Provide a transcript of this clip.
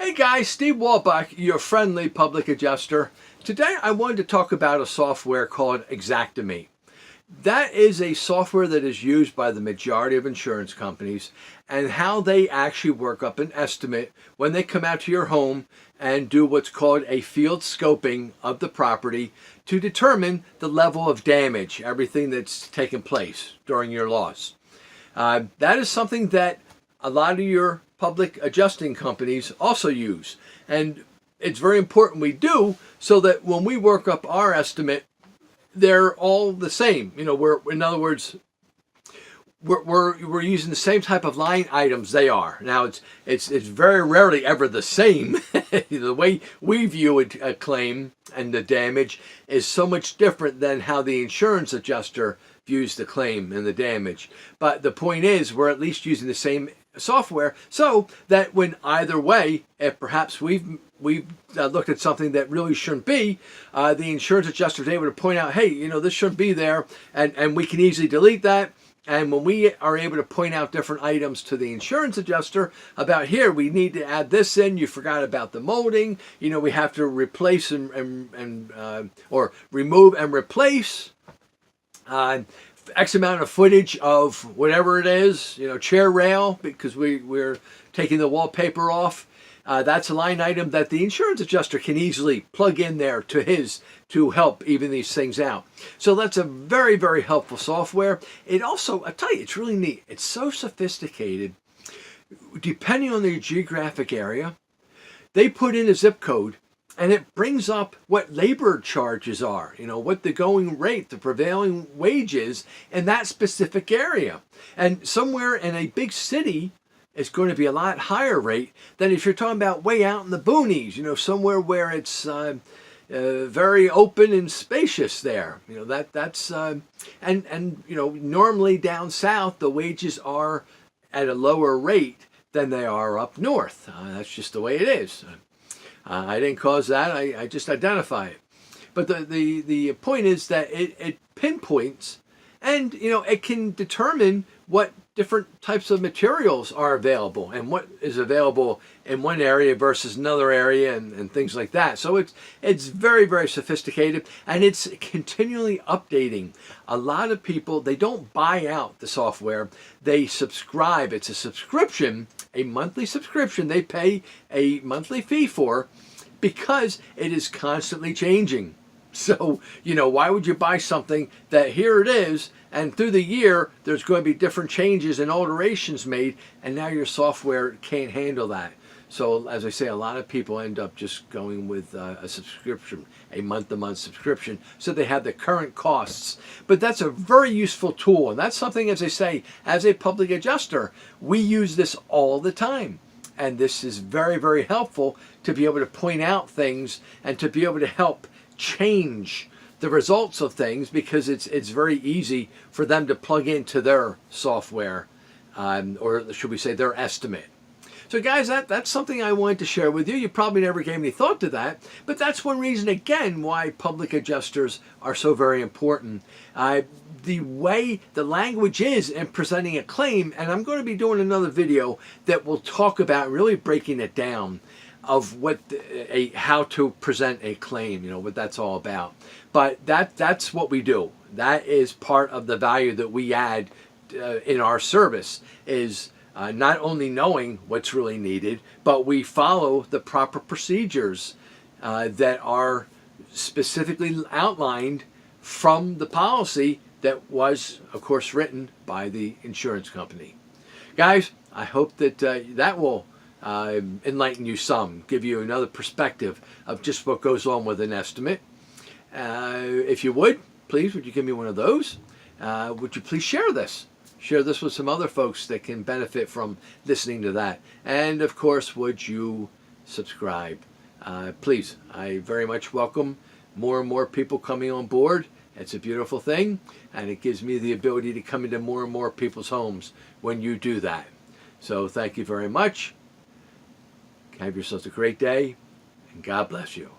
Hey guys, Stevewolbach, your friendly public adjuster. Today I wanted to talk about a software called Xactimate. That is a software that is used by the majority of insurance companies and how they actually work up an estimate when they come out to your home and do what's called a field scoping of the property to determine the level of damage, everything that's taken place during your loss. That is something that a lot of your public adjusting companies also use. And it's very important we do so that when we work up our estimate, they're all the same. You know, in other words, we're using the same type of line items they are. Now it's very rarely ever the same. The way we view a claim and the damage is so much different than how the insurance adjuster views the claim and the damage. But the point is, we're at least using the same software so that when either way, if perhaps we've looked at something that really shouldn't be, the insurance adjuster is able to point out, hey, you know, this shouldn't be there, and we can easily delete that. And when we are able to point out different items to the insurance adjuster about, here, we need to add this in, you forgot about the molding, you know, we have to replace or remove and replace X amount of footage of whatever it is, you know, chair rail, because we're taking the wallpaper off. That's a line item that the insurance adjuster can easily plug in there to help even these things out. So that's a very, very helpful software. It also, I tell you, it's really neat. It's so sophisticated. Depending on the geographic area, they put in a zip code and it brings up what labor charges are, you know, what the going rate, the prevailing wage is in that specific area. And somewhere in a big city, it's going to be a lot higher rate than if you're talking about way out in the boonies, you know, somewhere where it's very open and spacious there. You know, that's and you know, normally down south, the wages are at a lower rate than they are up north. That's just the way it is. I didn't cause that. I just identify it. But the point is that it pinpoints, and you know, it can determine what different types of materials are available and what is available in one area versus another area and things like that. So it's very, very sophisticated, and it's continually updating. A lot of people, they don't buy out the software, they subscribe. It's a subscription, a monthly subscription they pay a monthly fee for, because it is constantly changing. So, you know, why would you buy something that here it is, and through the year there's going to be different changes and alterations made, and now your software can't handle that. So, as I say, a lot of people end up just going with a subscription, a month-to-month subscription, so they have the current costs. But that's a very useful tool, and that's something, as I say, as a public adjuster, we use this all the time. And this is very, very helpful to be able to point out things and to be able to help change the results of things, because it's very easy for them to plug into their software, or should we say their estimate. So guys, that's something I wanted to share with you. You probably never gave any thought to that, but that's one reason, again, why public adjusters are so very important. The way the language is in presenting a claim, and I'm going to be doing another video that will talk about really breaking it down of what how to present a claim, you know, what that's all about. But that's what we do. That is part of the value that we add in our service, is not only knowing what's really needed, but we follow the proper procedures that are specifically outlined from the policy that was, of course, written by the insurance company. Guys, I hope that that will enlighten you some, give you another perspective of just what goes on with an estimate. If you would, please, would you give me one of those? Would you please share this? Share this with some other folks that can benefit from listening to that. And of course, would you subscribe? Please, I very much welcome more and more people coming on board. It's a beautiful thing, and it gives me the ability to come into more and more people's homes when you do that. So thank you very much. Have yourselves a great day, and God bless you.